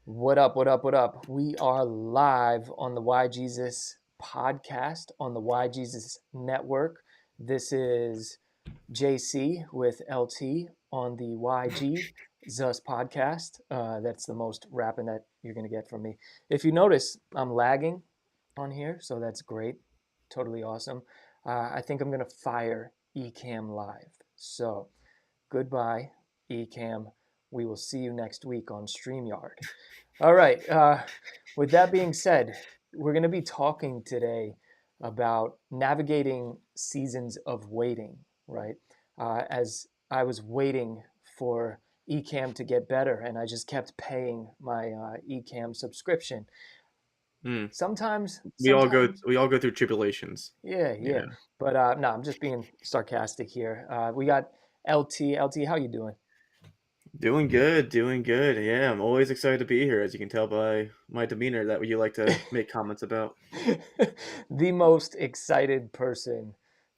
What up, what up, what up? We are live on the Why Jesus podcast on the Why Jesus network. This is JC with LT on the YG Zus podcast. That's the most rapping that you're going to get from me. If you notice, I'm lagging on here, so that's great. Totally awesome. I think I'm going to fire Ecamm Live. So goodbye, Ecamm. We will see you next week on StreamYard. All right. With that being said, we're going to be talking today about navigating seasons of waiting, right? As I was waiting for Ecamm to get better, and I just kept paying my Ecamm subscription. Mm. Sometimes, We all go through tribulations. yeah, You yeah. know. But no, I'm just being sarcastic here. We got LT. LT, how you doing? Doing good, doing good. Yeah, I'm always excited to be here, as you can tell by my demeanor that you like to make comments about. The most excited person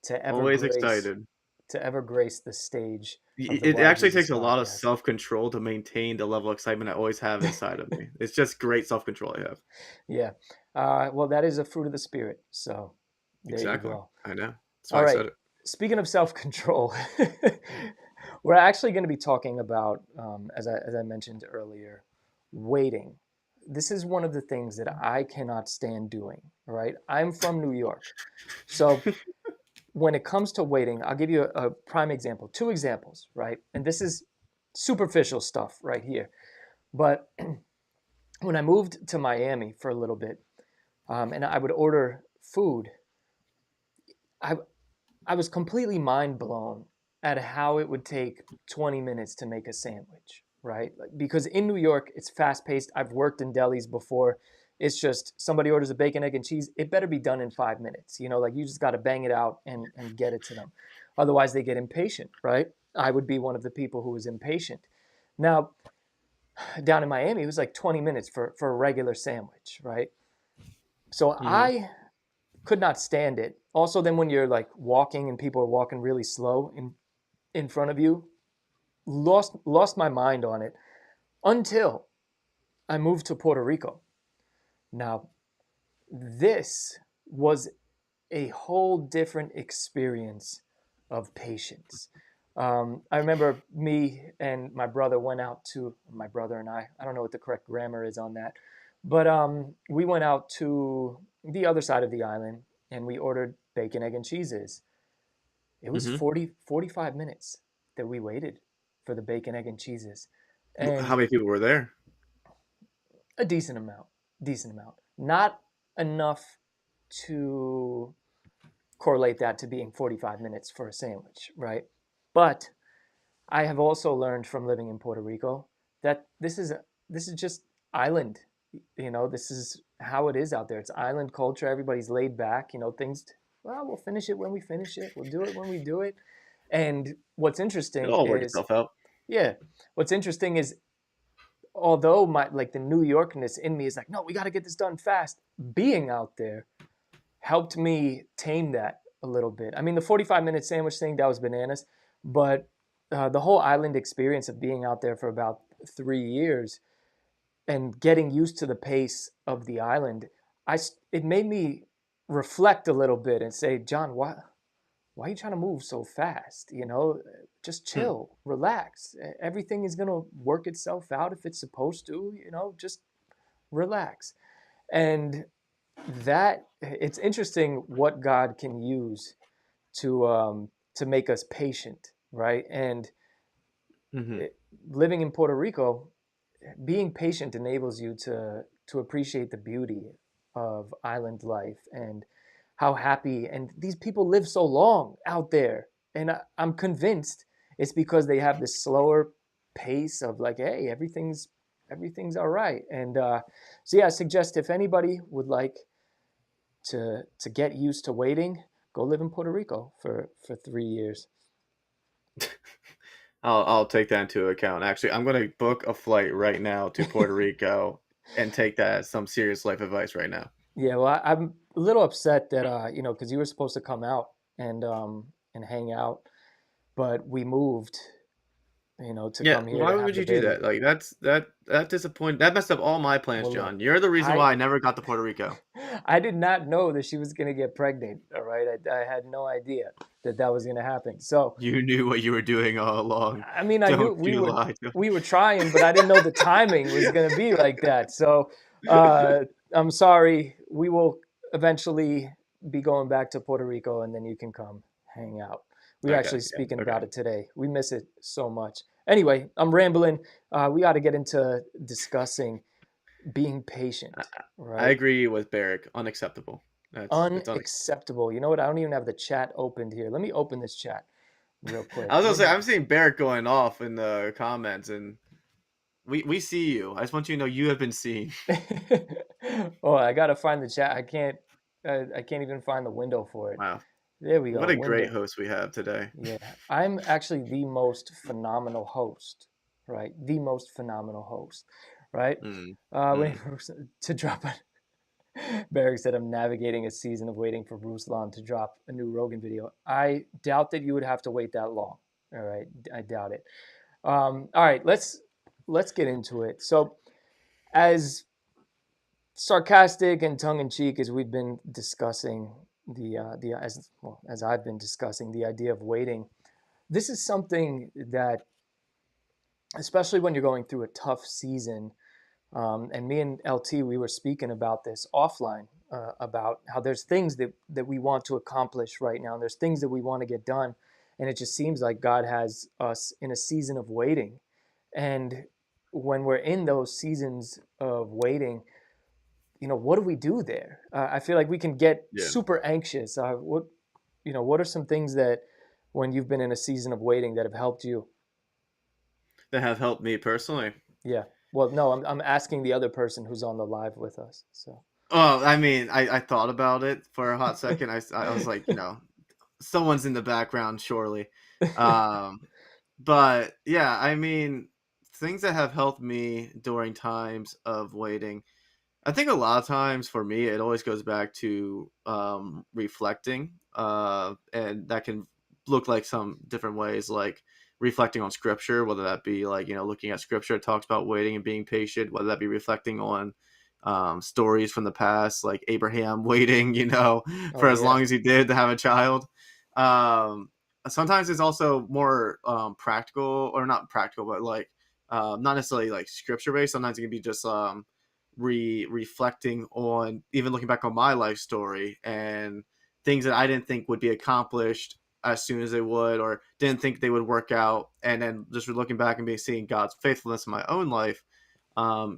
to ever Always grace excited. the stage of the It Why actually Jesus takes a lot of podcast. self-control to maintain the level of excitement I always have inside of me. It's just great self-control I have. Yeah. Well, that is a fruit of the spirit. So there you Exactly. go. I know. That's why All I right. said it. Speaking of self control, we're actually going to be talking about, as I mentioned earlier, waiting. This is one of the things that I cannot stand doing. All right. I'm from New York. So when it comes to waiting, I'll give you a prime example, two examples, right? And this is superficial stuff right here. But when I moved to Miami for a little bit, and I would order food, I I was completely mind blown at how it would take 20 minutes to make a sandwich, right? Because in New York, it's fast paced. I've worked in delis before. It's just somebody orders a bacon, egg, and cheese. It better be done in 5 minutes. Like you just got to bang it out and get it to them. Otherwise, they get impatient, right? I would be one of the people who was impatient. Now, down in Miami, it was like 20 minutes for a regular sandwich, right? So Mhm. I could not stand it. Also, then when you're like walking and people are walking really slow in front of you, lost my mind on it until I moved to Puerto Rico. Now, this was a whole different experience of patience. I remember me and my brother went out to my brother and I don't know what the correct grammar is on that, but we went out to the other side of the island and we ordered bacon, egg, and cheeses. It was Mhm. 45 minutes that we waited for the bacon, egg, and cheeses. How And many people were there? a decent amount. Not enough to correlate that to being 45 minutes for a sandwich, right? But I have also learned from living in Puerto Rico that this is just island. This is how it is out there. It's island culture. Everybody's laid back. Things. Well, we'll finish it when we finish it. We'll do it when we do it. And what's It'll interesting all work is, itself out. yeah, what's interesting is although my like the New Yorkness in me is like, no, we got to get this done fast. Being out there helped me tame that a little bit. I mean, the 45-minute sandwich thing, that was bananas, but the whole island experience of being out there for about 3 years and getting used to the pace of the island, it made me reflect a little bit and say, John, why are you trying to move so fast? Just Hmm. chill, relax. Everything is going to work itself out if it's supposed to, just relax. And that it's interesting what God can use to make us patient, right? And Mhm. it, living in Puerto Rico, being patient enables you to appreciate the beauty of island life and how happy and these people live so long out there. And I'm convinced it's because they have this slower pace of like, hey, everything's all right. And so yeah, I suggest if anybody would like to get used to waiting, go live in Puerto Rico for 3 years. I'll take that into account. Actually, I'm gonna book a flight right now to Puerto Rico and take that as some serious life advice right now. Yeah, well, I'm a little upset that because you were supposed to come out and hang out, but we moved to Yeah, come here why to have would the you do baby. that? Like, that disappointed that messed up all my plans, Well, look, John. You're the reason I why I never got to Puerto Rico. I did not know that she was going to get pregnant. All right, I had no idea that that was going to happen. So, You knew what you were doing all along. I mean, I knew Don't you lie to we were trying, but I didn't know the timing was going to be like that. So, uh, I'm sorry. We will eventually be going back to Puerto Rico, and then you can come hang out. We were Okay, actually yeah, speaking okay. about it today. We miss it so much. Anyway, I'm rambling. We got to get into discussing being I patient, I right? agree with Barrick, unacceptable. It's unacceptable. Unacceptable. You know what? I don't even have the chat opened here. Let me open this chat real quick. I was gonna Where'd say, you I'm go? seeing Barrick going off in the comments, and we see you. I just want you to know you have been seen. Oh, I gotta find the chat. I can't even find the window for it. Wow, There we what go. a great Window. host we have today. Yeah, I'm actually the most phenomenal host, right? The most phenomenal host, right? Mm, Waiting mm. for to drop it. Barrick said, I'm navigating a season of waiting for Ruslan to drop a new Rogan video. I doubt that you would have to wait that long. All right. I doubt it. All right. Let's get into it. So, as sarcastic and tongue in cheek as we've been discussing the as well as I've been discussing the idea of waiting, this is something that, especially when you're going through a tough season, and me and LT, we were speaking about this offline, about how there's things that we want to accomplish right now. And there's things that we want to get done. And it just seems like God has us in a season of waiting. And when we're in those seasons of waiting, what do we do there? I feel like we can get Yeah, super anxious. What are some things that, when you've been in a season of waiting, that have helped you? that have helped me personally. Yeah. Well, no, I'm asking the other person who's on the live with us. So. Well, I mean, I thought about it for a hot second. I was like, someone's in the background, surely. Um, but yeah, I mean, things that have helped me during times of waiting. I think a lot of times for me, it always goes back to reflecting, and that can look like some different ways, like reflecting on scripture, whether that be like looking at scripture that talks about waiting and being patient, whether that be reflecting on stories from the past, like Abraham waiting, for Oh as yeah. long as he did to have a child. Um, Sometimes it's also more practical, or not practical, but like not necessarily like scripture based. Sometimes it can be just reflecting on, even looking back on my life story and things that I didn't think would be accomplished as soon as they would, or didn't think they would work out, and then just looking back and seeing God's faithfulness in my own life,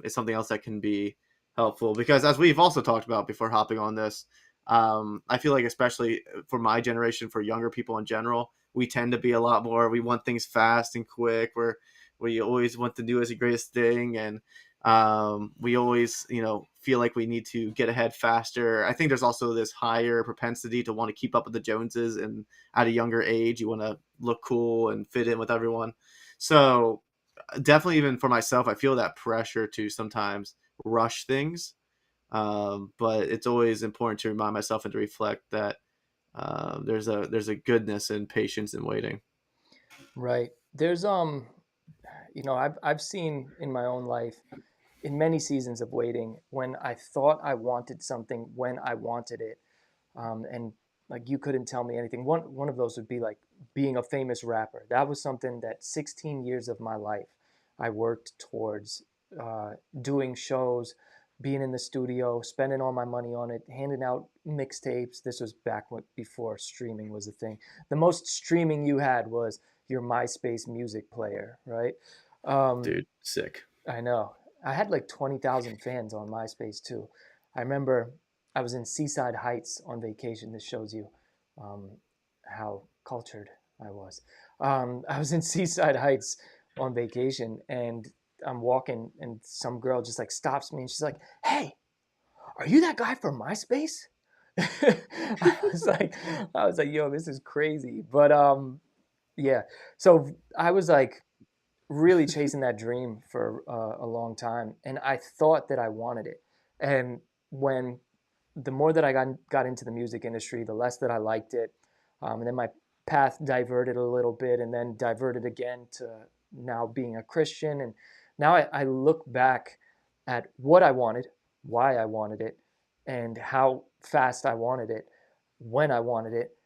is something else that can be helpful, because as we've also talked about before hopping on this, I feel like, especially for my generation, for younger people in general, we tend to be a lot more, we want things fast and quick, where you always want to do as the greatest thing, and we always feel like we need to get ahead faster. I think there's also this higher propensity to want to keep up with the Joneses, and at a younger age you want to look cool and fit in with everyone. So definitely, even for myself, I feel that pressure to sometimes rush things, but it's always important to remind myself and to reflect that there's a goodness and patience in waiting. Right. There's I've seen in my own life, in many seasons of waiting, when I thought I wanted something when I wanted it, and like you couldn't tell me anything. One of those would be like being a famous rapper. That was something that 16 years of my life I worked towards, doing shows, being in the studio, spending all my money on it, handing out mixtapes. This was back before streaming was a thing. The most streaming you had was your MySpace music player, right? Um, Dude, sick. I know. I had like 20,000 fans on MySpace too. I remember I was in Seaside Heights on vacation. This shows you um, how cultured I was. I was in Seaside Heights on vacation, and I'm walking, and some girl just like stops me, and she's like, "Hey, are you that guy from MySpace?" I was like, "Yo, this is crazy." But yeah. So I was like really chasing that dream for a long time, and I thought that I wanted it. And when the more that I got into the music industry, the less that I liked it. And then my path diverted a little bit, and then diverted again to now being a Christian. And now I look back at what I wanted, why I wanted it, and how fast I wanted it, when I wanted it.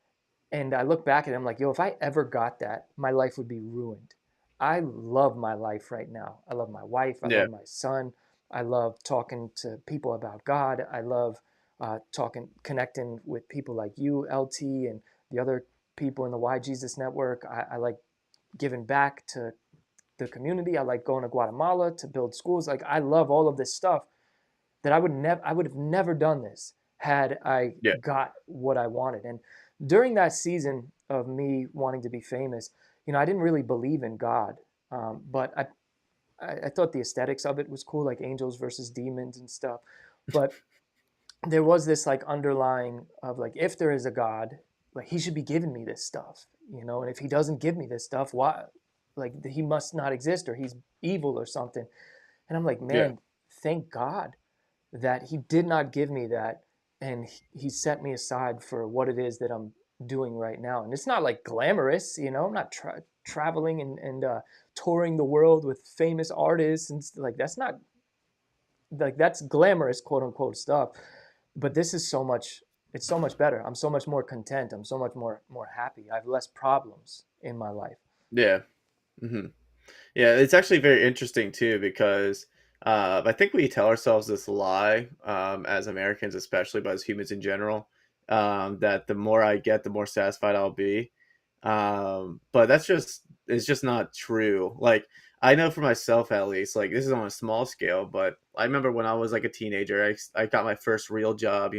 And I look back at it, I'm like, yo, if I ever got that, my life would be ruined. I love my life right now. I love my wife. I Yeah. love my son. I love talking to people about God. I love connecting with people like you, LT, and the other people in the Why Jesus Network. I like giving back to the community. I like going to Guatemala to build schools. Like I love all of this stuff that I would have never done this had I Yeah. got what I wanted. And during that season of me wanting to be famous, I didn't really believe in God, but I thought the aesthetics of it was cool, like angels versus demons and stuff. But there was this like underlying of like, if there is a God, like he should be giving me this stuff, and if he doesn't give me this stuff, why? Like he must not exist, or he's evil or something. And I'm like, Yeah. man, thank God that he did not give me that, and he set me aside for what it is that I'm doing right now. And it's not like glamorous, I'm not traveling and touring the world with famous artists, and like that's not like that's glamorous quote unquote stuff. But this is so much, it's so much better. I'm so much more content. I'm so much more happy. I have less problems in my life. Yeah. Hmm. Yeah, it's actually very interesting too because I think we tell ourselves this lie as Americans, especially, but as humans in general, that the more I get, the more satisfied I'll be. But it's just not true. Like I know for myself at least, like this is on a small scale, but I remember when I was like a teenager, I got my first real job,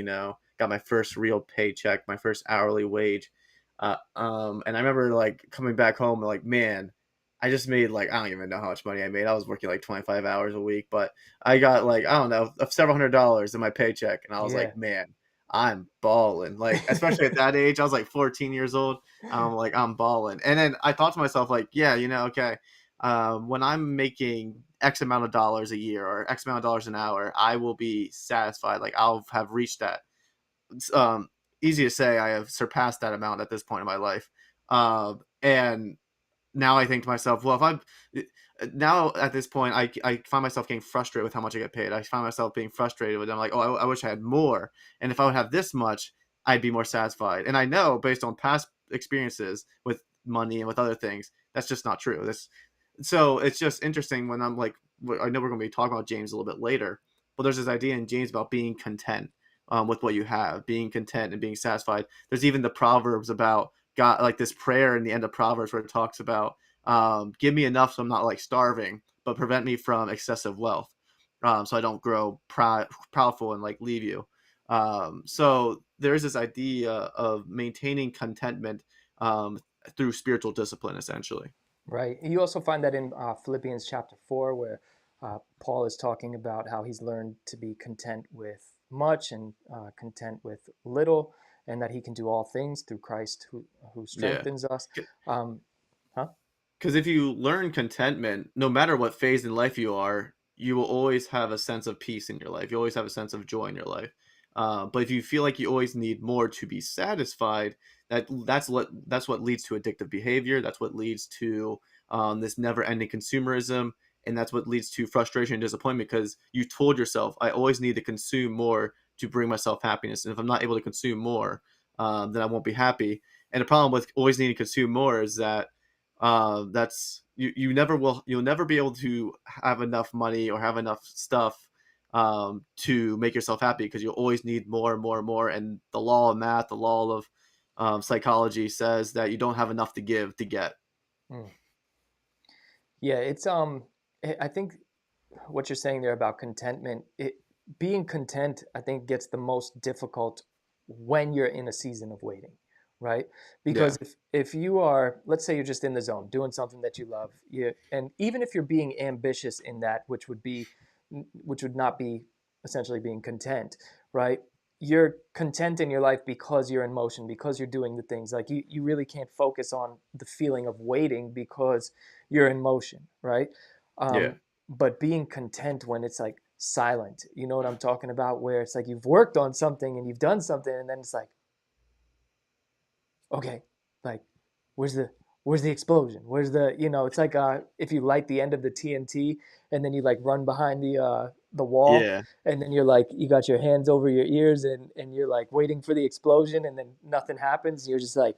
got my first real paycheck, my first hourly wage. And I remember like coming back home and like, man, I just made like I don't even know how much money I made. I was working like 25 hours a week, but I got like I don't know several $100s in my paycheck, and I was Yeah. like, man, I'm balling. Like especially at that age, I was like 14 years old. Like I'm balling, and then I thought to myself like, yeah, okay, when I'm making X amount of dollars a year or X amount of dollars an hour, I will be satisfied. Like I'll have reached that. It's, easy to say, I have surpassed that amount at this point in my life. And now I think to myself, well, if I'm now at this point, I find myself getting frustrated with how much I get paid. I find myself being frustrated with them, like, oh, I wish I had more. And if I would have this much, I'd be more satisfied. And I know based on past experiences with money and with other things, that's just not true. So it's just interesting when I'm like, I know we're going to be talking about James a little bit later, but there's this idea in James about being content with what you have, being content and being satisfied. There's even the Proverbs about God, like this prayer in the end of Proverbs where it talks about give me enough so I'm not like starving, but prevent me from excessive wealth, so I don't grow proudful and like leave you. So there's this idea of maintaining contentment um, through spiritual discipline, essentially. Right. You also find that in Philippians chapter 4, where Paul is talking about how he's learned to be content with much and content with little, and that he can do all things through Christ who Yeah. strengthens us. Um, huh? Because if you learn contentment, no matter what phase in life you are, you will always have a sense of peace in your life. You always have a sense of joy in your life. But if you feel like you always need more to be satisfied, that's what leads to addictive behavior. That's what leads to this never-ending consumerism, and that's what leads to frustration and disappointment because you told yourself, "I always need to consume more to bring myself happiness, and if I'm not able to consume more, then I won't be happy." And the problem with always needing to consume more is that that's you'll never be able to have enough money or have enough stuff to make yourself happy because you'll always need more and more and more. And the law of math, the law of psychology says that you don't have enough to give to get. Mm. Yeah, I think what you're saying there about contentment, being content, I think gets the most difficult when you're in a season of waiting, right? Yeah. Because if you are, let's say you're just in the zone doing something that you love, and even if you're being ambitious in that, which would not be essentially being content, right? You're content in your life because you're in motion, because you're doing the things. Like you really can't focus on the feeling of waiting because you're in motion, right? Yeah. But being content when it's like silent, you know what I'm talking about? Where it's like you've worked on something and you've done something, and then it's like, okay, like where's the where's the explosion? Where's the, it's like if you light the end of the TNT and then you like run behind the wall, Yeah. and then you're like you got your hands over your ears and you're like waiting for the explosion, and then nothing happens. You're just like,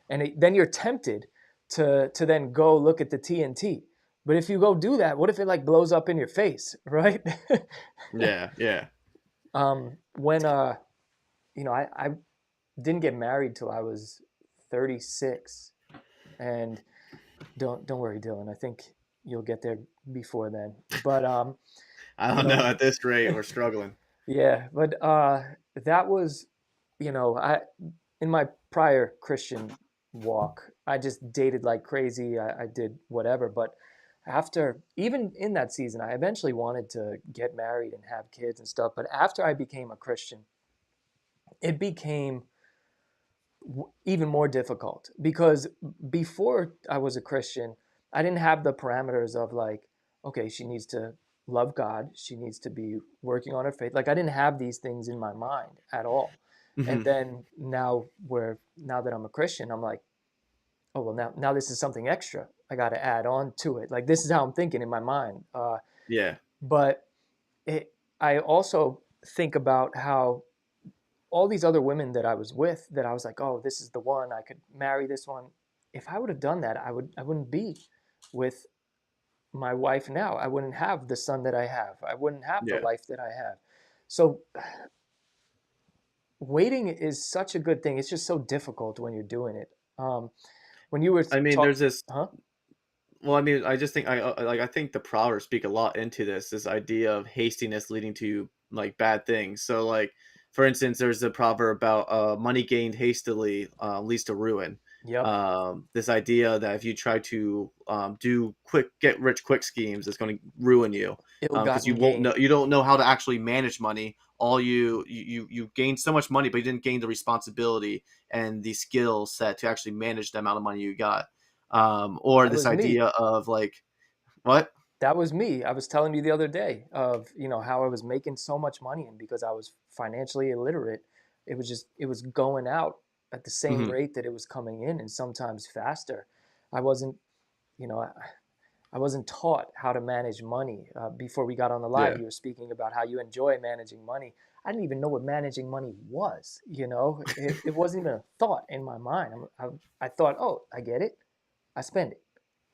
then you're tempted to then go look at the TNT. But if you go do that, what if it like blows up in your face, right? Yeah. Yeah. When I didn't get married till I was 36, and don't worry, Dylan. I think you'll get there before then. But I you don't know. know, At this rate, we're struggling. yeah. But that was, I in my prior Christian walk, I just dated like crazy. I did whatever. But after, even in that season, I eventually wanted to get married and have kids and stuff. But after I became a Christian, it became even more difficult because before I was a Christian, I didn't have the parameters of like, okay, she needs to love God, she needs to be working on her faith. Like I didn't have these things in my mind at all. And Hmm. then now that I'm a Christian, I'm like, oh well, now this is something extra. I got to add on to it. Like this is how I'm thinking in my mind. Yeah. But I also think about how all these other women that I was with, that I was like, oh, this is the one, I could marry this one. If I would have done that, I wouldn't be with my wife now. I wouldn't have the son that I have. I wouldn't have the Yeah. life that I have. So waiting is such a good thing. It's just so difficult when you're doing it. When you were I mean, talk, there's this. huh? Well, I mean, I just think I think the Proverbs speak a lot into this idea of hastiness leading to like bad things. So, like for instance, there's a proverb about money gained hastily leads to ruin. Yep. This idea that if you try to do quick get rich quick schemes, it's going to ruin you because Ill-gotten you gain. don't know how to actually manage money. All you gain so much money, but you didn't gain the responsibility and the skill set to actually manage the amount of money you got. Or That this was me. idea of like what? That was me. I was telling you the other day of, how I was making so much money, and because I was financially illiterate, it was going out at the same Hmm. rate that it was coming in, and sometimes faster. I wasn't, you know, I wasn't taught how to manage money. Before we got on the live, Yeah, you were speaking about how you enjoy managing money. I didn't even know what managing money was. It wasn't even a thought in my mind. I thought, oh, I get it. I spend it.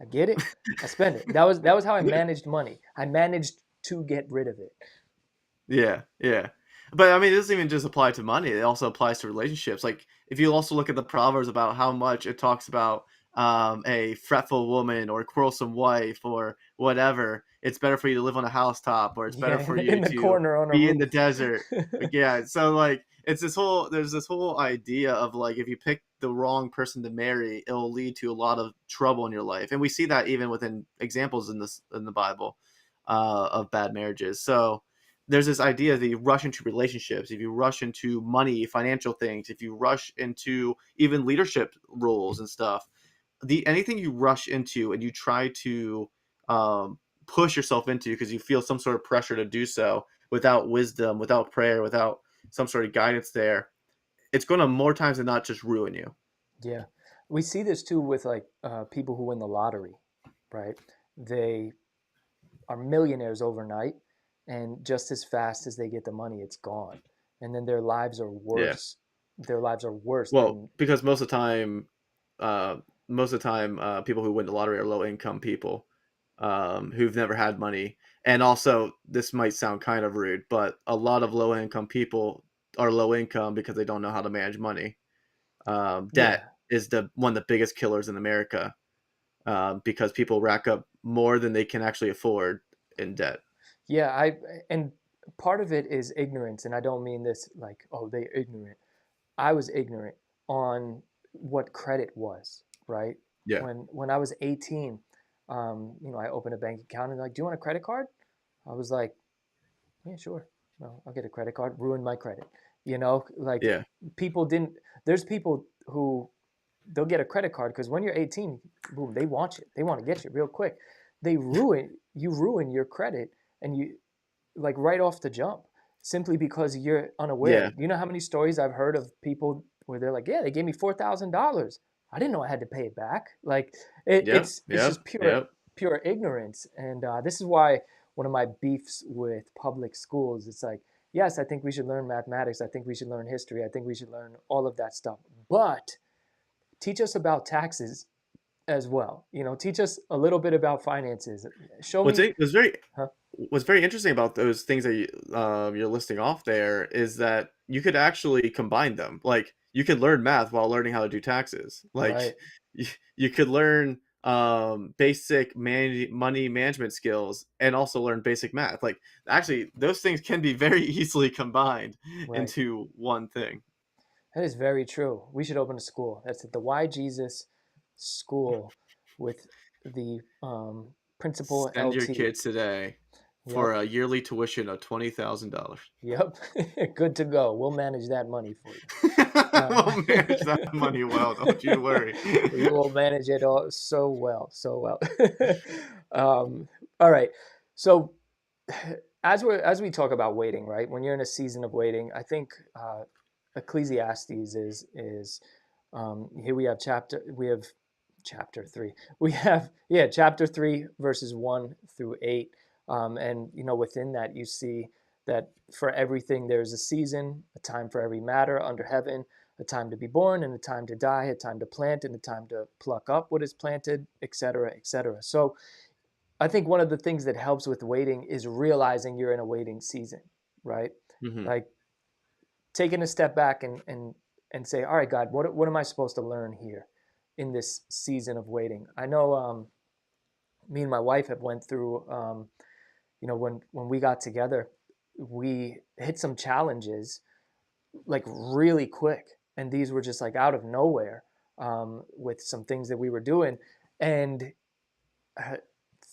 I get it. I spend it. That was how I managed money. I managed to get rid of it. yeah, yeah. But I mean, it doesn't even just apply to money. It also applies to relationships. Like if you also look at the proverbs about how much it talks about a fretful woman or a quarrelsome wife or whatever, it's better for you to live on a housetop or it's better Yeah, for in you the to corner on a be in the roof. desert. Like, yeah, so like it's this whole there's this whole idea of like if you pick the wrong person to marry, it'll lead to a lot of trouble in your life, and we see that even within examples in the Bible of bad marriages. So there's this idea that you rush into relationships, if you rush into money, financial things, if you rush into even leadership roles and stuff, the anything you rush into and you try to push yourself into because you feel some sort of pressure to do so without wisdom, without prayer, without some sort of guidance there, it's going to more times than not just ruin you. Yeah, we see this too with like people who win the lottery, right? They are millionaires overnight, and just as fast as they get the money, it's gone, and then their lives are Yeah. worse. Their lives are worse Well, than. because uh, most of the time, people who win the lottery are low income people who've never had money. And also, this might sound kind of rude, but a lot of low income people are low income because they don't know how to manage money. Debt Yeah, is the one of the biggest killers in America because people rack up more than they can actually afford in debt. yeah. And part of it is ignorance, and I don't mean this like, oh, they ignorant. I was ignorant on what credit was, right? Yeah, When I was 18, I opened a bank account and like, do you want a credit card? I was like, yeah, sure. No, I'll get a credit card. Ruined my credit. Like yeah, people didn't. There's people who they'll get a credit card because when you're 18, boom, they want you. They want to get you real quick. You ruin your credit, and you like right off the jump, simply because you're unaware. yeah, You know how many stories I've heard of people where they're like, yeah, they gave me $4,000. I didn't know I had to pay it back. Like Yep, it's yep, just pure yep. pure ignorance. And this is why one of my beefs with public schools, it's like, yes, I think we should learn mathematics. I think we should learn history. I think we should learn all of that stuff. But teach us about taxes as well. Teach us a little bit about finances. Show What's me, it was very huh? what's very interesting about those things that you're listing off there is that you could actually combine them. Like you could learn math while learning how to do taxes. Like Right. you, you could learn basic money management skills and also learn basic math. Like actually, those things can be very easily combined Right. into one thing. That is very true. We should open a school. That's it. The Why Jesus School with the principal Send your LT. kids today for Yep. a yearly tuition of $20,000. Yep. Good to go. We'll manage that money for you. We'll manage that money well, don't you worry. We will manage it all so well, so well. All right. So as we talk about waiting, right? When you're in a season of waiting, I think Ecclesiastes is here we have chapter 3. We have chapter 3 verses 1 through 8. And within that you see that for everything there's a season, a time for every matter under heaven, a time to be born and a time to die, a time to plant and a time to pluck up what is planted, etc., etc. So I think one of the things that helps with waiting is realizing you're in a waiting season, right? Mhm. Like taking a step back and say, all right, God, what am I supposed to learn here in this season of waiting? I know me and my wife have went through, when we got together, we hit some challenges like really quick, and these were just like out of nowhere with some things that we were doing, and uh,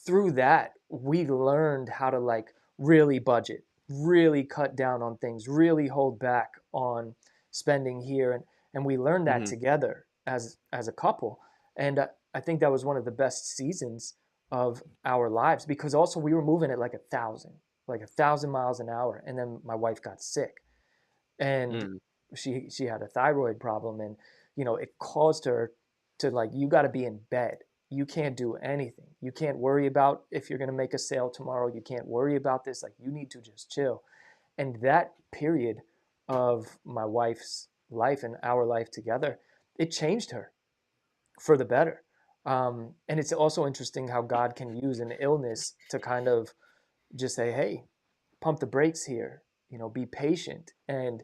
through that we learned how to like really budget, really cut down on things, really hold back on spending here, and we learned that Mhm. together as a couple. And I think that was one of the best seasons of our lives, because also we were moving at like 1,000 miles an hour, and then my wife got sick, and Mm. she had a thyroid problem, and it caused her to like, you got to be in bed, you can't do anything, you can't worry about if you're going to make a sale tomorrow, you can't worry about this, like you need to just chill. And that period of my wife's life and our life together, it changed her for the better. And it's also interesting how God can use an illness to kind of just say, hey, pump the brakes here, be patient. And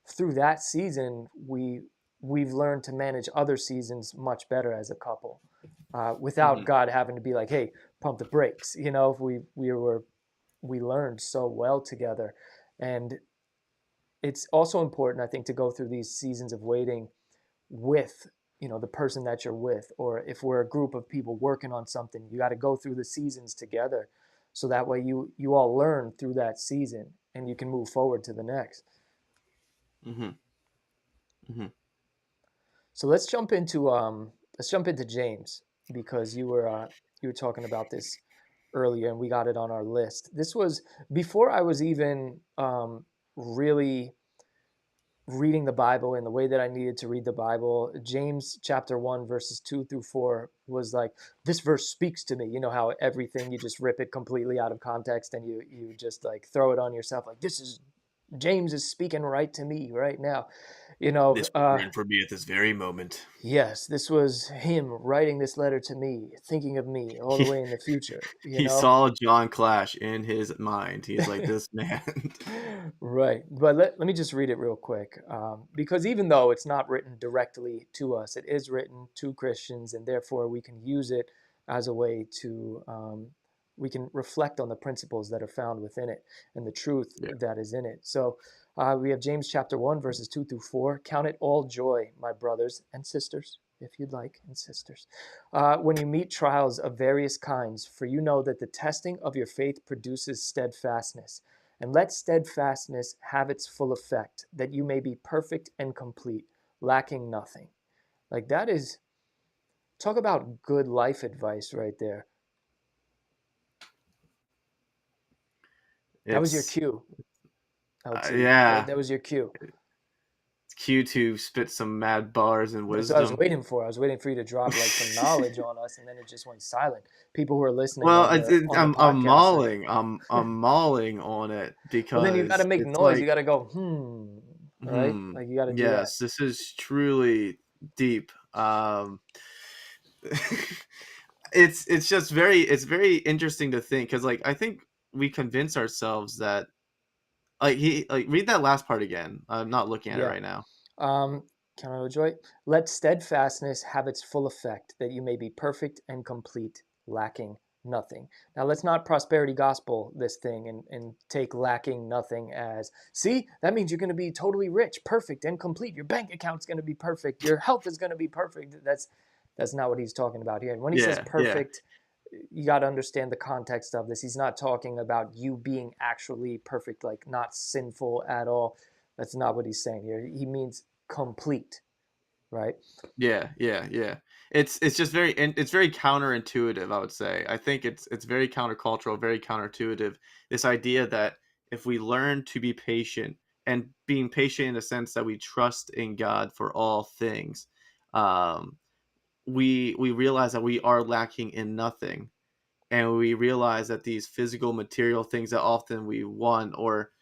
through that season, we've learned to manage other seasons much better as a couple, without Mhm. God having to be like, hey, pump the brakes. We learned so well together. And it's also important, I think, to go through these seasons of waiting with the person that you're with, or if we're a group of people working on something, you got to go through the seasons together, so that way you all learn through that season and you can move forward to the next. Mhm. Mhm. So let's jump into James, because you were talking about this earlier and we got it on our list. This was before I was even really reading the Bible in the way that I needed to read the Bible. James chapter 1 verses 2 through 4 was like, this verse speaks to me. You know how everything you just rip it completely out of context and you just like throw it on yourself, like, this is James is speaking right to me right now. You know, This was written for me at this very moment. yes, this was him writing this letter to me, thinking of me all the He, way in the future, you he know? saw John Clash in his mind. He's like, this man. Right. But let me just read it real quick. Because even though it's not written directly to us, it is written to Christians, and therefore we can use it as a way to, we can reflect on the principles that are found within it and the truth Yeah. that is in it. So we have James chapter 1, verses 2 through 4. Count it all joy, my brothers and sisters, if you'd like, and sisters, when you meet trials of various kinds, for you know that the testing of your faith produces steadfastness. And let steadfastness have its full effect, that you may be perfect and complete, lacking nothing. Like that is, talk about good life advice right there. That was your It's, cue, LT. yeah. That was your cue. Q to spit some mad bars and That's what I was wisdom. waiting for. I was waiting for you to drop like some knowledge on us, and then it just went silent. People who are listening Well, on the I'm podcast are mauling. I'm mauling on it well. Then you got to because make it's noise. You like, got to go right? hmm, Like you got to do that. yes, this is truly deep. It's just very interesting to think because like I think we convince ourselves that like read that last part again. I'm not looking at it Yeah. right now. Um, can I enjoy? Let steadfastness have its full effect, that you may be perfect and complete, lacking nothing. Now, let's not prosperity gospel this thing and take lacking nothing as, see, that means you're going to be totally rich, perfect, and complete. Your bank account's going to be perfect. Your health is going to be perfect. That's not what he's talking about here. And when he says Yeah, yeah, perfect, you got to understand the context of this. He's not talking about you being actually perfect, like not sinful at all. That's not what he's saying here. He means complete, right? yeah. It's just it's very counterintuitive. I would say. I think it's very countercultural, very counterintuitive. This idea that if we learn to be patient and being patient in the sense that we trust in God for all things, um, we realize that we are lacking in nothing, and we realize that these physical material things that often we want, or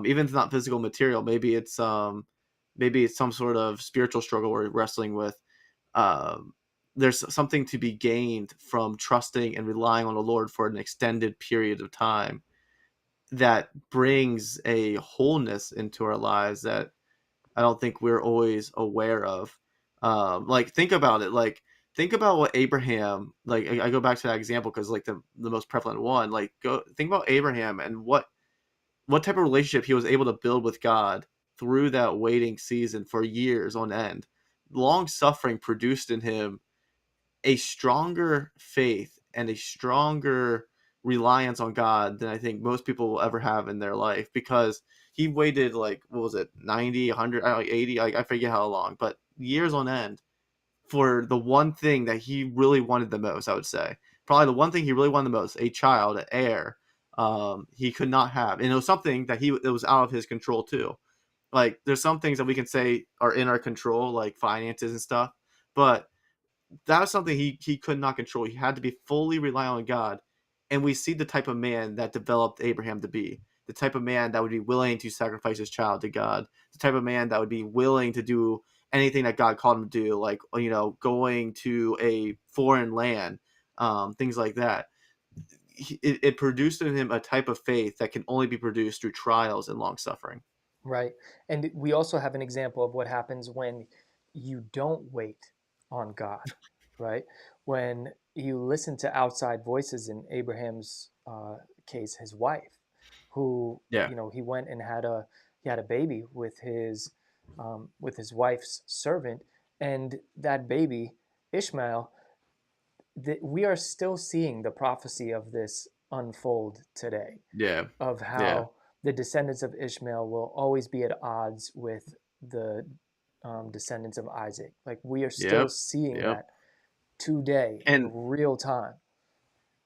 even if it's not physical material, maybe it's some sort of spiritual struggle we're wrestling with. um, there's something to be gained from trusting and relying on the Lord for an extended period of time that brings a wholeness into our lives that I don't think we're always aware of. Like think about it. Like think about what Abraham. Like I go back to that example because like the most prevalent one. Like go think about Abraham and what type of relationship he was able to build with God through that waiting season for years on end. Long suffering produced in him a stronger faith and a stronger reliance on God than I think most people will ever have in their life because he waited like what was it 90 100 like 80 like I forget how long but years on end for the one thing that he really wanted the most. I would say probably the one thing he really wanted the most, a child, an heir. He could not have, and it was something that he it was out of his control too. Like there's some things that we can say are in our control like finances and stuff, but that was something he could not control. He had to be fully reliant on God. And we see the type of man that developed Abraham to be. The type of man that would be willing to sacrifice his child to God. The type of man that would be willing to do anything that God called him to do, like going to a foreign land, things like that. It produced in him a type of faith that can only be produced through trials and long suffering. Right. And we also have an example of what happens when you don't wait on God, right? When you listen to outside voices, in Abraham's case, his wife, who, Yeah, he went and he had a baby with his wife's servant, and that baby, Ishmael, we are still seeing the prophecy of this unfold today, yeah, of yeah, how the descendants of Ishmael will always be at odds with the descendants of Isaac. Like we are still yep, seeing yep. that today in And real time.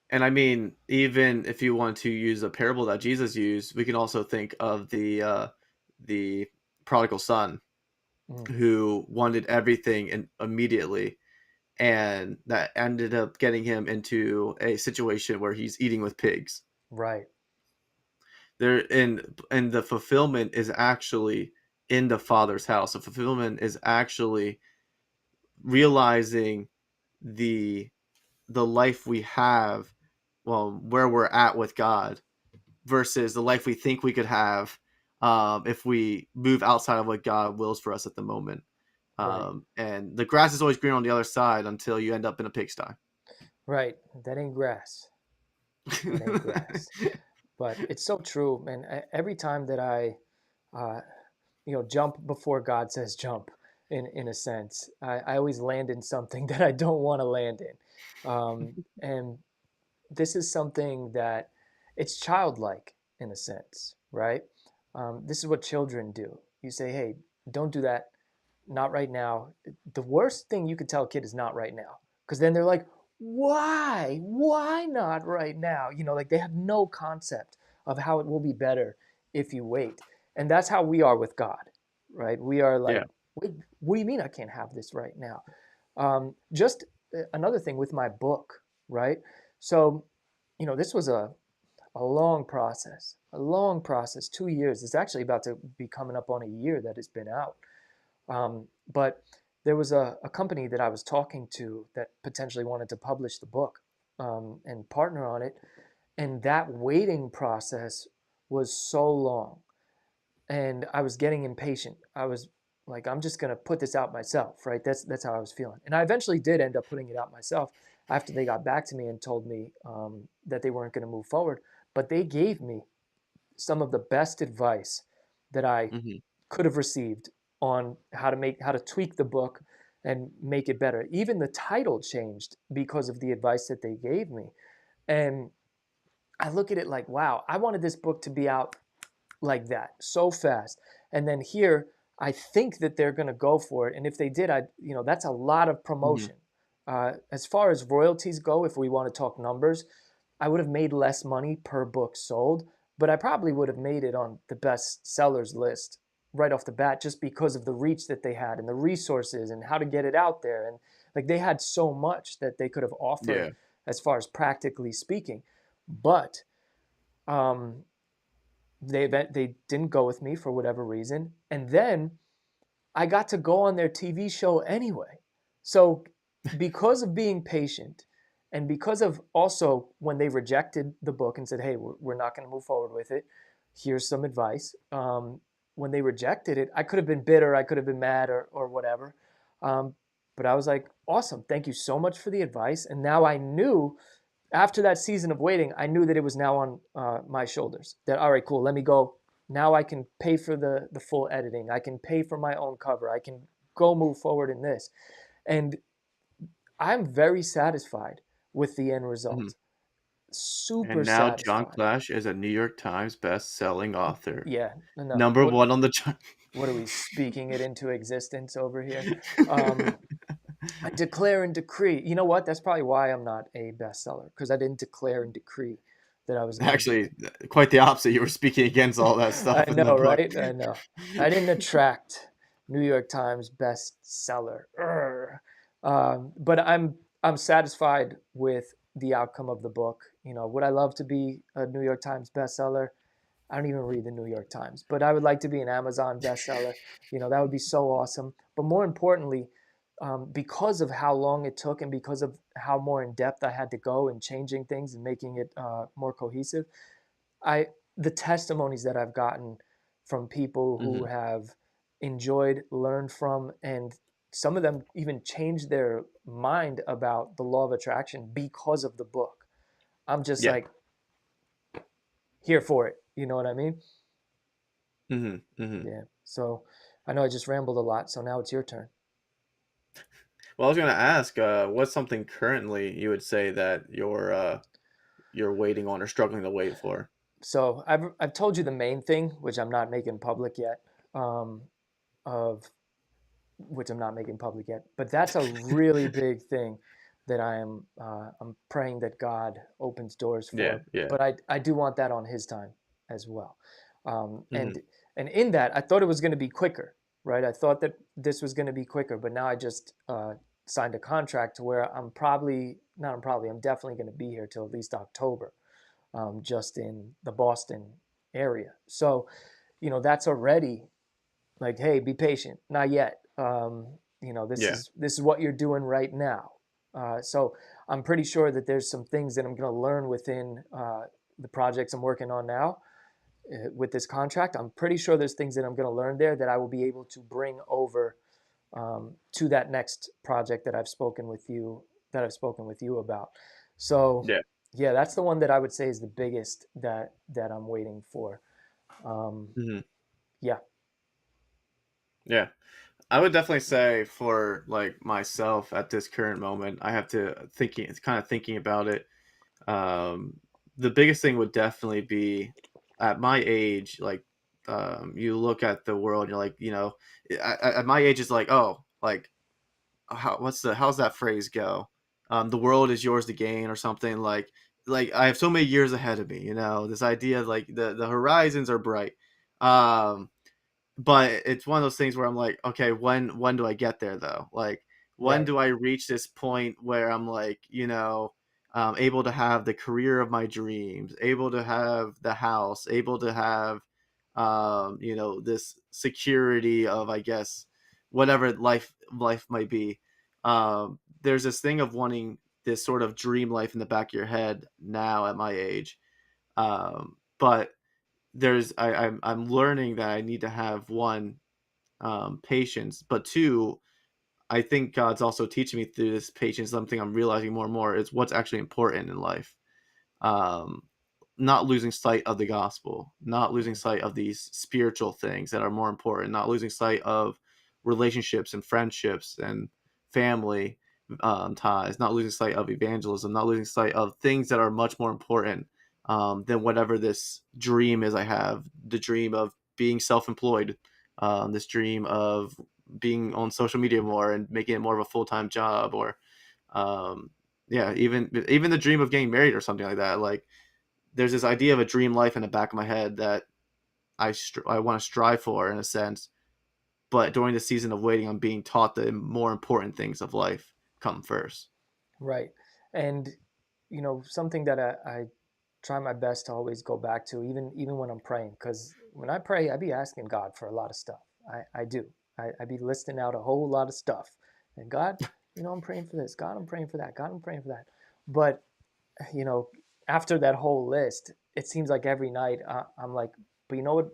And I mean, even if you want to use a parable that Jesus used, we can also think of the prodigal son Mm, who wanted everything and immediately, and that ended up getting him into a situation where he's eating with pigs. right, And the fulfillment is actually in the Father's house. The fulfillment is actually realizing the the life we have, well, where we're at with God versus the life we think we could have if we move outside of what God wills for us at the moment. right, And the grass is always green on the other side until you end up in a pigsty. right. That ain't grass. That ain't grass. But it's so true. And every time that uh, jump before God says jump, in a sense, I always land in something that I don't want to land in. And this is something that it's childlike in a sense, right? This is what children do. You say, hey, don't do that, not right now. The worst thing you could tell a kid is not right now, because then they're like, why not right now? Like they have no concept of how it will be better if you wait. And that's how we are with God, right? We are like, Yeah, Wait, what do you mean I can't have this right now? Just another thing with my book, right? So, this was a long process, 2 years. It's actually about to be coming up on a year that it's been out. But there was a company that I was talking to that potentially wanted to publish the book and partner on it. And that waiting process was so long. And I was getting impatient. I was like, I'm just gonna put this out myself, right? That's how I was feeling. And I eventually did end up putting it out myself after they got back to me and told me that they weren't gonna move forward. But they gave me some of the best advice that I Hmm. could have received on how to tweak the book and make it better. Even the title changed because of the advice that they gave me. And I look at it like, wow, I wanted this book to be out like that so fast. And then here, I think that they're going to go for it. And if they did, that's a lot of Hmm. promotion. As far as royalties go, if we want to talk numbers, I would have made less money per book sold, but I probably would have made it on the best sellers list right off the bat just because of the reach that they had and the resources and how to get it out there. And like they had so much that they could have offered Yeah. as far as practically speaking. But um, they didn't go with me for whatever reason. And then I got to go on their TV show anyway. So because of being patient and because of also when they rejected the book and said, hey, we're not going to move forward with it, here's some advice. When they rejected it, I could have been bitter, I could have been mad or whatever. Um, but I was like, awesome, thank you so much for the advice. And now I knew after that season of waiting, I knew that it was now on my shoulders. That all right, cool. Let me go. Now I can pay for the full editing. I can pay for my own cover. I can go move forward in this, and I'm very satisfied with the end Hmm. result. Super And now John satisfied. Clash is a New York Times best-selling author, Yeah, no. number one on the chart. What are we speaking it into existence over here? Um, I declare and decree. You know what? That's probably why I'm not a bestseller because I didn't declare and decree that I was going to be. Actually, quite the opposite. You were speaking against all that I stuff in the know, book. right? I know. I didn't attract New York Times bestseller. But I'm satisfied with the outcome of the book. Would I love to be a New York Times bestseller? I don't even read the New York Times, but I would like to be an Amazon bestseller. That would be so awesome. But more importantly, because of how long it took and because of how more in depth I had to go in changing things and making it more cohesive, I the testimonies that I've gotten from people who Hmm. have enjoyed, learned from, and some of them even changed their mind about the law of attraction because of the book. I'm just Yeah. like here for it. You know what I mean? Hmm. Hmm. Yeah. So I know I just rambled a lot. So now it's your turn. Well, I was going to ask, what's something currently you would say that you're waiting on or struggling to wait for? So I've told you the main thing, which I'm not making public yet. Um, of which I'm not making public yet. But that's a really big thing that I'm praying that God opens doors Yeah. for. Yeah. But I do want that on His time as well. Um, Hmm. and and in that, I thought it was going to be quicker, right? I thought that this was going to be quicker, but now I just signed a contract to where I'm probably not. I'm probably. I'm definitely going to be here till at least October, just in the Boston area. So, that's already like, hey, be patient, not yet. This Yeah. is what you're doing right now. So I'm pretty sure that there's some things that I'm going to learn within the projects I'm working on now with this contract. I'm pretty sure there's things that I'm going to learn there that I will be able to bring over to that next project that I've spoken with you about. So Yeah. yeah, that's the one that I would say is the biggest that I'm waiting for. Um, Hmm. yeah. Yeah. I would definitely say for like myself at this current moment, I have to thinking about it. Um, the biggest thing would definitely be at my age, like you look at the world, you're like, at my age, it's like, oh, like how's that phrase go? The world is yours to gain, or something like I have so many years ahead of me. This idea, like the horizons are bright. Um, but it's one of those things where I'm like, okay, when do I get there though? Like, when Right. do I reach this point where I'm like, able to have the career of my dreams, able to have the house, able to have, this security of, I guess, whatever life might be. There's this thing of wanting this sort of dream life in the back of your head now at my age, but I'm learning that I need to have one, patience, but two, I think God's also teaching me through this patience. Something I'm realizing more and more is what's actually important in life. Um, Not losing sight of the gospel, not losing sight of these spiritual things that are more important, not losing sight of relationships and friendships and family, ties, not losing sight of evangelism, not losing sight of things that are much more important, than whatever this dream is I have, the dream of being self-employed, this dream of being on social media more and making it more of a full-time job, or um, yeah, even the dream of getting married or something like that. Like, there's this idea of a dream life in the back of my head that I want to strive for in a sense, but during the season of waiting, I'm being taught the more important things of life come first. Right. And something that I try my best to always go back to, even when I'm praying, because when I pray, I be asking God for a lot of stuff. I do. I be listing out a whole lot of stuff. And God, I'm praying for this. God, I'm praying for that. God, I'm praying for that. But you know, after that whole list, it seems like every night I'm like, but you know what?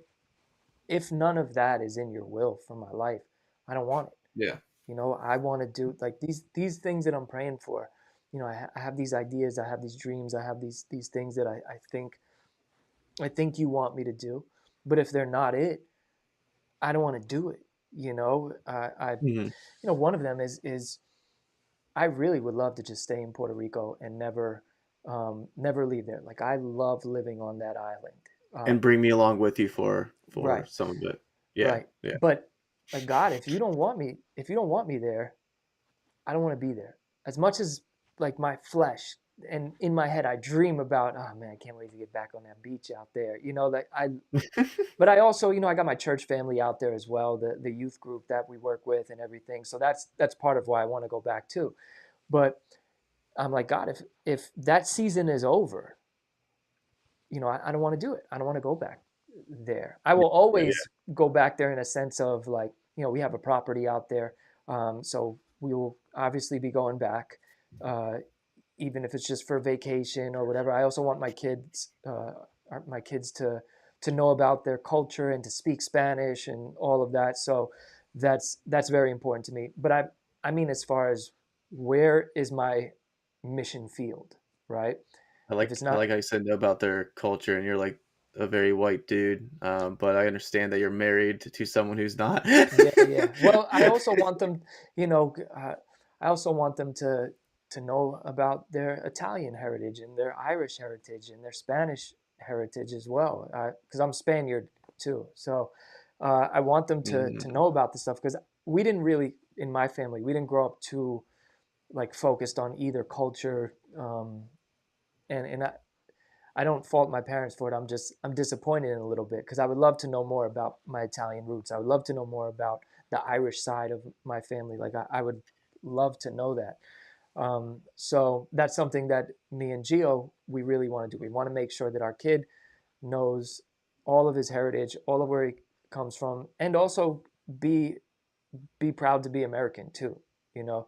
If none of that is in your will for my life, I don't want it. Yeah. I want to do like these things that I'm praying for. I have these ideas, I have these dreams, I have these things that I think you want me to do. But if they're not it, I don't want to do it. Hmm. One of them is I really would love to just stay in Puerto Rico and never leave there. Like I love living on that island. And bring me along with you for Right, some of it. Yeah, right. yeah. But like God, if you don't want me there, I don't want to be there. As much as like my flesh and in my head, I dream about, oh man, I can't wait to get back on that beach out there. But I also, I got my church family out there as well, the youth group that we work with and everything. So that's part of why I want to go back too. But I'm like, God, if that season is over, I don't want to do it. I don't want to go back there. I Yeah, will yeah, always yeah. go back there in a sense of like, we have a property out there. So we will obviously be going back, uh, even if it's just for vacation or whatever. I also want my kids to know about their culture and to speak Spanish and all of that. So that's very important to me. But I mean, as far as where is my mission field, right? I If like it's I not like how you said about their culture, and you're like a very white dude. But I understand that you're married to someone who's not. Yeah, yeah. Well, I also want them, you know, uh, I also want them to know about their Italian heritage and their Irish heritage and their Spanish heritage as well, because I'm Spaniard too. So I want them to Mhm. know about this stuff because we didn't really, in my family, we didn't grow up too like focused on either culture, and I don't fault my parents for it. I'm disappointed in a little bit because I would love to know more about my Italian roots. I would love to know more about the Irish side of my family. Like I would love to know that. So that's something that me and Gio we really want to do. We want to make sure that our kid knows all of his heritage, all of where he comes from, and also be be proud to be American too. You know,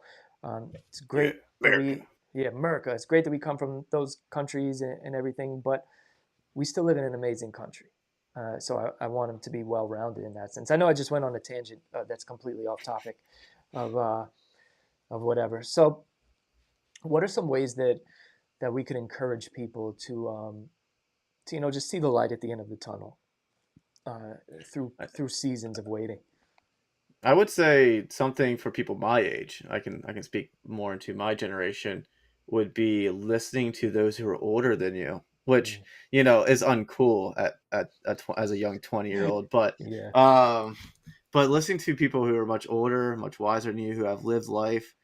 it's Yeah, great that American. yeah, America. It's great that we come from those countries and everything, but we still live in an amazing country. So I want them to be well rounded in that sense. I know I just went on a tangent that's completely off topic of of whatever. So, what are some ways that we could encourage people to just see the light at the end of the tunnel uh, through seasons of waiting? I would say something for people my age. I can speak more into my generation. Would be listening to those who are older than you, which Mm. is uncool as a young 20-year-old. But Yeah. um, but listening to people who are much older, much wiser than you, who have lived life.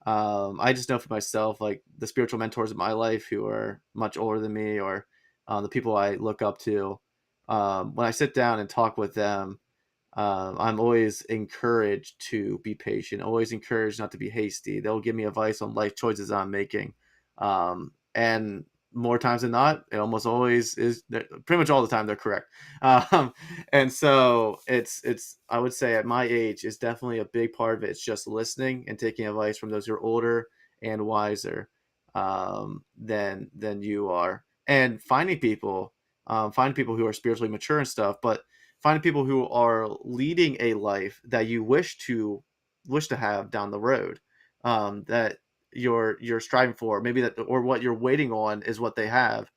I just know for myself, like the spiritual mentors in my life who are much older than me, or the people I look up to. When I sit down and talk with them, I'm always encouraged to be patient, always encouraged not to be hasty. They'll give me advice on life choices I'm making. And more times than not, it almost always is pretty much all the time they're correct. Um, and so I would say at my age is definitely a big part of it. It's just listening and taking advice from those who are older and wiser than you are, and finding people who are spiritually mature and stuff, but finding people who are leading a life that you wish to have down the road, that you're striving for, maybe that, or what you're waiting on is what they have,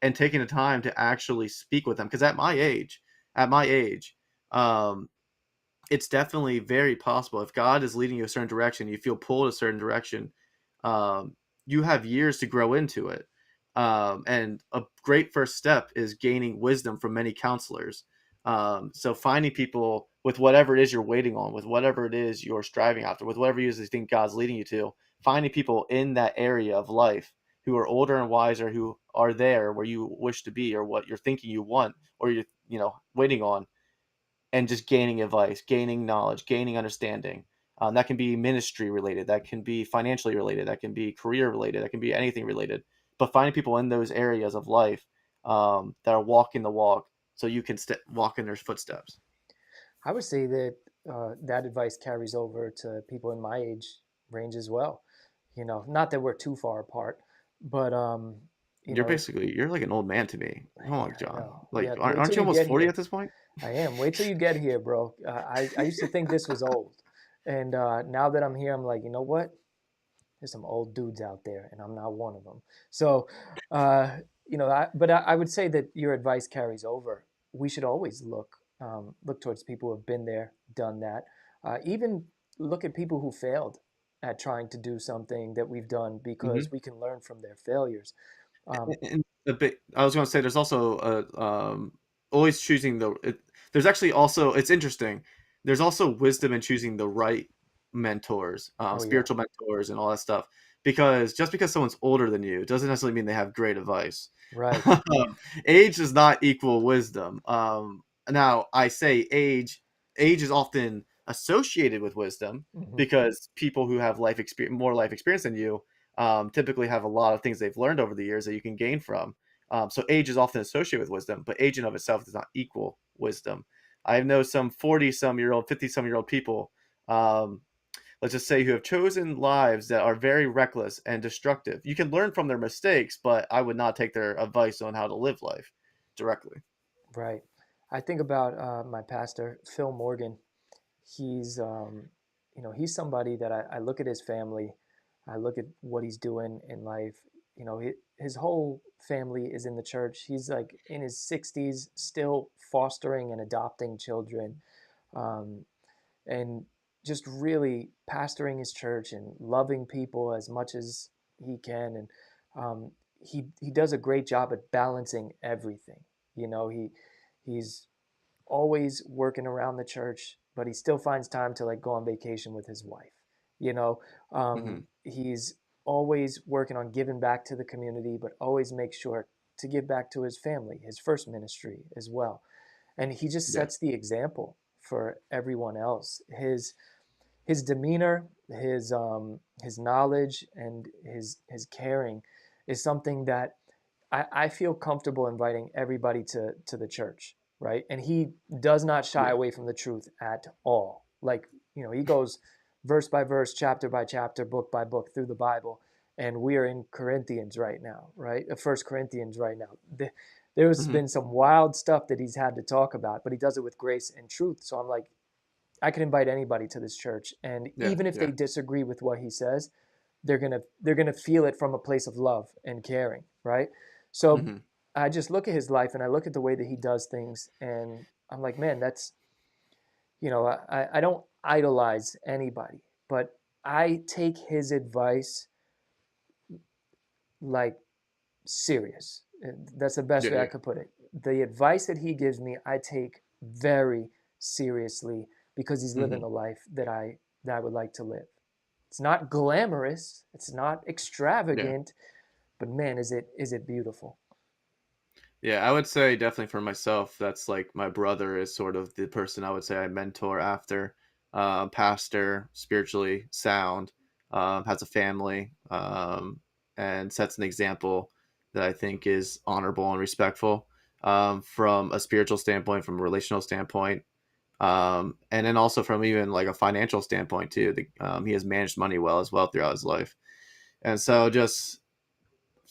and taking the time to actually speak with them. Because at my age, um, it's definitely very possible if God is leading you a certain direction, you feel pulled a certain direction, um, you have years to grow into it. And a great first step is gaining wisdom from many counselors. So finding people with whatever it is you're waiting on, with whatever it is you're striving after, with whatever it is you think God's leading you to, finding people in that area of life who are older and wiser, who are there where you wish to be, or what you're thinking you want, or you're waiting on, and just gaining advice, gaining knowledge, gaining understanding. That can be ministry related, that can be financially related, that can be career related, that can be anything related. But finding people in those areas of life that are walking the walk, so you can walk in their footsteps. I would say that that advice carries over to people in my age range as well. You know, not that we're too far apart, but you You're know, basically you're like an old man to me. Come on, yeah, I John. know. Like, Yeah, wait aren't till you you almost get 40 here. at this point? I am. Wait till you get here, bro. I used to think this was old, and now that I'm here, I'm like, you know what? There's some old dudes out there, and I'm not one of them. So, uh, I would say that your advice carries over. We should always look towards people who have been there, done that. Even look at people who failed at trying to do something that we've done Hmm. because we can learn from their failures. Um, And a bit, I was going to say, there's also always choosing there's actually also, it's interesting. There's also wisdom in choosing the right mentors, oh yeah, spiritual mentors, and all that stuff. Because just because someone's older than you doesn't necessarily mean they have great advice. right. Age does not equal wisdom. Now, I say age is often associated with wisdom, Hmm. because people who have more life experience than you typically have a lot of things they've learned over the years that you can gain from. So age is often associated with wisdom, but age in of itself does not equal wisdom. I know some 40-some-year-old, 50-some-year-old people, um, let's just say, who have chosen lives that are very reckless and destructive. You can learn from their mistakes, but I would not take their advice on how to live life directly. Right. I think about my pastor, Phil Morgan. He's, he's somebody that I look at his family, I look at what he's doing in life. You know, his whole family is in the church. He's like in his 60s, still fostering and adopting children, um, and just really pastoring his church and loving people as much as he can. And he does a great job at balancing everything. You know, he's always working around the church, but he still finds time to like go on vacation with his wife. You know, Hmm. he's always working on giving back to the community, but always makes sure to give back to his family, his first ministry as well. And he just Yeah. sets the example for everyone else. His demeanor, his knowledge, and his caring is something that I feel comfortable inviting everybody to the church, right? And he does not shy Yeah. away from the truth at all. Like, he goes verse by verse, chapter by chapter, book by book through the Bible. And we are in Corinthians right now, right? First Corinthians right now. There's Hmm. been some wild stuff that he's had to talk about, but he does it with grace and truth. So I'm like, I can invite anybody to this church, and Yeah. even if they Yeah. disagree with what he says, they're gonna feel it from a place of love and caring, right? So Hmm. I just look at his life and I look at the way that he does things, and I'm like, man, that's I don't idolize anybody, but I take his advice like serious. That's the best Yeah. way I Yeah. could put it. The advice that he gives me, I take very seriously because he's living Hmm. the life that I would like to live. It's not glamorous, it's not Yeah. extravagant, but man, is it beautiful. Yeah, I would say definitely for myself, that's like my brother is sort of the person I would say I mentor after. Pastor, spiritually sound, has a family, and sets an example that I think is honorable and respectful, from a spiritual standpoint, from a relational standpoint, and then also from even like a financial standpoint too. He has managed money well as well throughout his life, and so just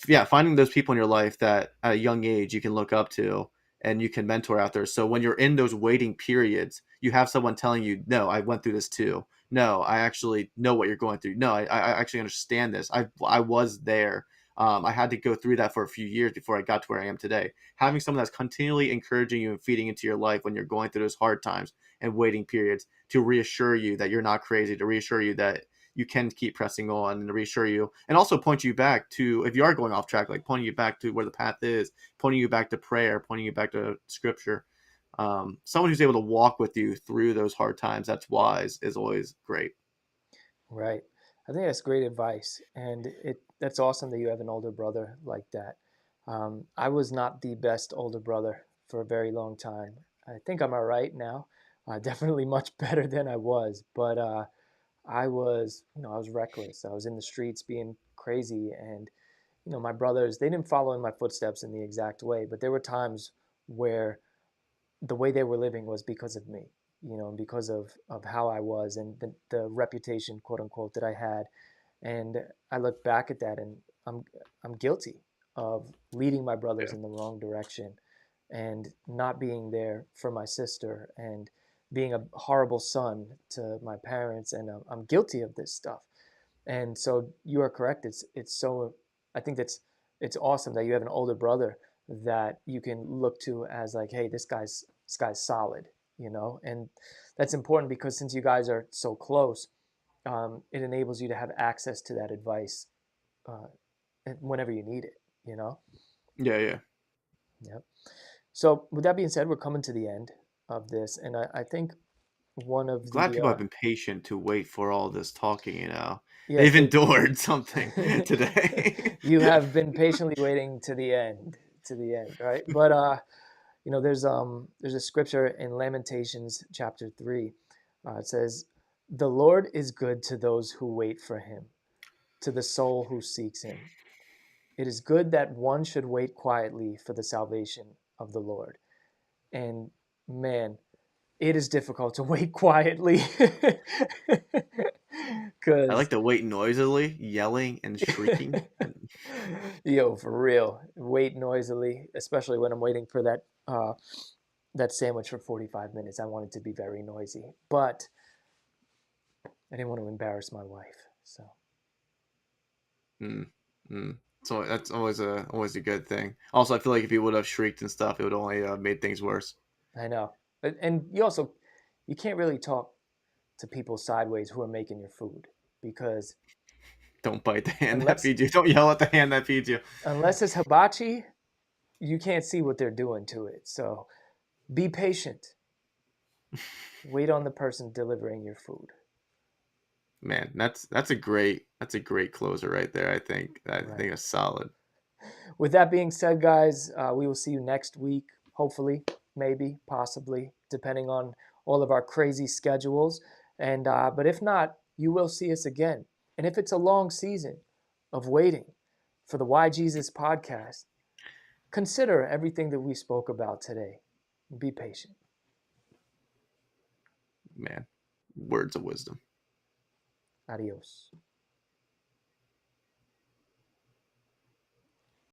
yeah, finding those people in your life that at a young age you can look up to and you can mentor out there. So when you're in those waiting periods, you have someone telling you, "No, I went through this too. No, I actually know what you're going through. No, I actually understand this. I was there. I had to go through that for a few years before I got to where I am today." Having someone that's continually encouraging you and feeding into your life when you're going through those hard times and waiting periods to reassure you that you're not crazy, to reassure you that you can keep pressing on and reassure you and also point you back to, if you are going off track, like pointing you back to where the path is, pointing you back to prayer, pointing you back to scripture. Someone who's able to walk with you through those hard times that's wise is always great. Right. I think that's great advice, and that's awesome that you have an older brother like that. I was not the best older brother for a very long time. I think I'm all right now. Definitely much better than I was, but I was, I was reckless. I was in the streets being crazy, and my brothers, they didn't follow in my footsteps in the exact way, but there were times where the way they were living was because of me, because of how I was and the reputation, quote unquote, that I had. And I look back at that, and I'm I'm guilty of leading my brothers Yeah. in the wrong direction and not being there for my sister and being a horrible son to my parents. And I'm guilty of this stuff. And so you are correct. It's so, I think it's awesome that you have an older brother that you can look to as like, hey, this guy's solid, and that's important because since you guys are so close, it enables you to have access to that advice uh, whenever you need it. Yeah, yeah. Yep. So with that being said, we're coming to the end of this, and I think one of Glad the people have been patient to wait for all this talking. yes, They've endured something today. you have been patiently waiting to the end, right? But there's a scripture in Lamentations chapter 3. It says, "The Lord is good to those who wait for him, to the soul who seeks him. It is good that one should wait quietly for the salvation of the Lord." And man, it is difficult to wait quietly I like because to wait noisily, yelling and shrieking. yo, for real, wait noisily, especially when I'm waiting for that sandwich for 45 minutes. I want it to be very noisy, but I didn't want to embarrass my wife. So Mm, mm. So that's always a good thing. Also, I feel like if you would have shrieked and stuff, it would only made things worse. I know. And you can't really talk to people sideways who are making your food because Don't bite the hand that unless feeds you. Don't yell at the hand that feeds you. unless it's hibachi, you can't see what they're doing to it. So be patient. Wait on the person delivering your food. Man, that's a great closer right there. I Right. think it's solid. With that being said, guys, we will see you next week. Hopefully, maybe, possibly, depending on all of our crazy schedules. And but if not, you will see us again. And if it's a long season of waiting for the Why Jesus podcast, consider everything that we spoke about today. Be patient. Man, words of wisdom. Adios.